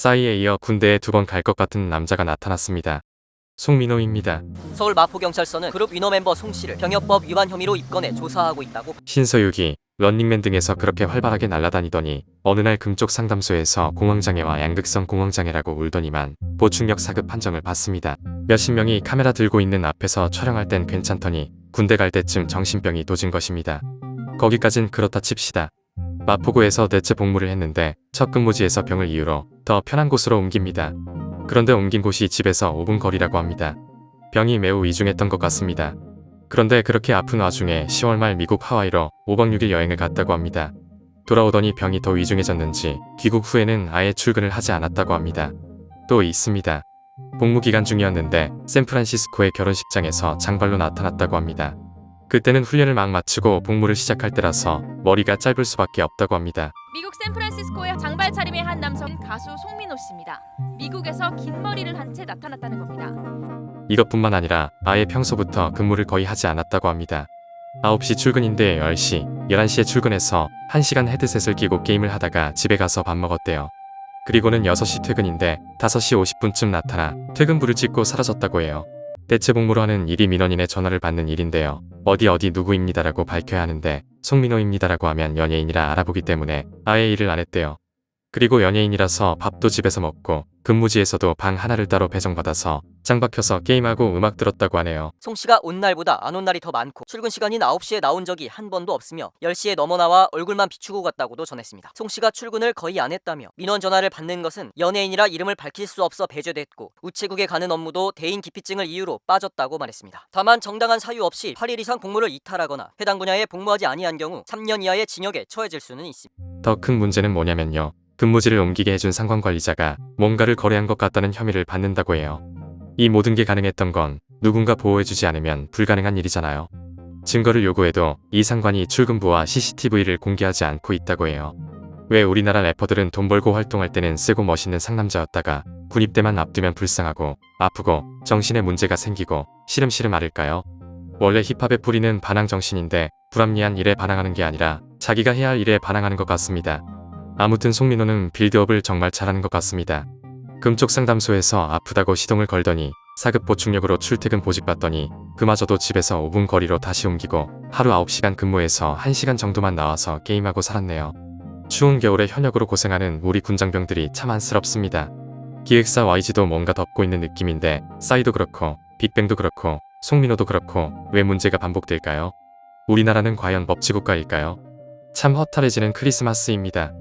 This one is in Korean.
싸이에 이어 군대에 2번 갈 것 같은 남자가 나타났습니다. 송민호입니다. 서울 마포경찰서는 그룹 위너 mem버 송씨를 병역법 위반 혐의로 입건해 조사하고 있다고. 신서유기, 런닝맨 등에서 그렇게 활발하게 날아다니더니 어느 날 금쪽 상담소에서 공황장애와 양극성 공황장애라고 울더니만 보충역 4급 판정을 받습니다. 몇십 명이 카메라 들고 있는 앞에서 촬영할 땐 괜찮더니 군대 갈 때쯤 정신병이 도진 것입니다. 거기까진 그렇다 칩시다. 마포구에서 대체 복무를 했는데 첫 근무지에서 병을 이유로 더 편한 곳으로 옮깁니다. 그런데 옮긴 곳이 집에서 5분 거리라고 합니다. 병이 매우 위중했던 것 같습니다. 그런데 그렇게 아픈 와중에 10월 말 미국 하와이로 5박 6일 여행을 갔다고 합니다. 돌아오더니 병이 더 위중해졌는지 귀국 후에는 아예 출근을 하지 않았다고 합니다. 또 있습니다. 복무 기간 중이었는데 샌프란시스코의 결혼식장에서 장발로 나타났다고 합니다. 그때는 훈련을 막 마치고 복무를 시작할 때라서 머리가 짧을 수밖에 없다고 합니다. 미국 샌프란시스코의 장발 차림의 한 남성 가수 송민호 씨입니다. 미국에서 긴 머리를 한 채 나타났다는 겁니다. 이것뿐만 아니라 아예 평소부터 근무를 거의 하지 않았다고 합니다. 9시 출근인데 10시, 11시에 출근해서 1시간 헤드셋을 끼고 게임을 하다가 집에 가서 밥 먹었대요. 그리고는 6시 퇴근인데 5시 50분쯤 나타나 퇴근부를 찍고 사라졌다고 해요. 대체 복무로 하는 일이 민원인의 전화를 받는 일인데요. 어디 누구입니다라고 밝혀야 하는데 송민호입니다라고 하면 연예인이라 알아보기 때문에 아예 일을 안 했대요. 그리고 연예인이라서 밥도 집에서 먹고 근무지에서도 방 하나를 따로 배정받아서 짱 박혀서 게임하고 음악 들었다고 하네요. 송씨가 온 날보다 안 온 날이 더 많고 출근 시간인 9시에 나온 적이 한 번도 없으며 10시에 넘어 나와 얼굴만 비추고 갔다고도 전했습니다. 송씨가 출근을 거의 안 했다며 민원 전화를 받는 것은 연예인이라 이름을 밝힐 수 없어 배제됐고 우체국에 가는 업무도 대인 기피증을 이유로 빠졌다고 말했습니다. 다만 정당한 사유 없이 8일 이상 복무를 이탈하거나 해당 분야에 복무하지 아니한 경우 3년 이하의 징역에 처해질 수는 있습니다. 더 큰 문제는 뭐냐면요. 근무지를 옮기게 해준 상관관리자가 뭔가를 거래한 것 같다는 혐의를 받는다고 해요. 이 모든 게 가능했던 건 누군가 보호해주지 않으면 불가능한 일이잖아요. 증거를 요구해도 이 상관이 출근부와 CCTV를 공개하지 않고 있다고 해요. 왜 우리나라 래퍼들은 돈 벌고 활동할 때는 쓰고 멋있는 상남자였다가 군입대만 앞두면 불쌍하고 아프고 정신에 문제가 생기고 시름시름 앓을까요? 원래 힙합의 뿌리는 반항 정신인데 불합리한 일에 반항하는 게 아니라 자기가 해야 할 일에 반항하는 것 같습니다. 아무튼 송민호는 빌드업을 정말 잘하는 것 같습니다. 금쪽 상담소에서 아프다고 시동을 걸더니 4급 보충역으로 출퇴근 보직받더니 그마저도 집에서 5분 거리로 다시 옮기고 하루 9시간 근무해서 1시간 정도만 나와서 게임하고 살았네요. 추운 겨울에 현역으로 고생하는 우리 군장병들이 참 안쓰럽습니다. 기획사 YG도 뭔가 덮고 있는 느낌인데 싸이도 그렇고 빅뱅도 그렇고 송민호도 그렇고 왜 문제가 반복될까요? 우리나라는 과연 법치국가일까요? 참 허탈해지는 크리스마스입니다.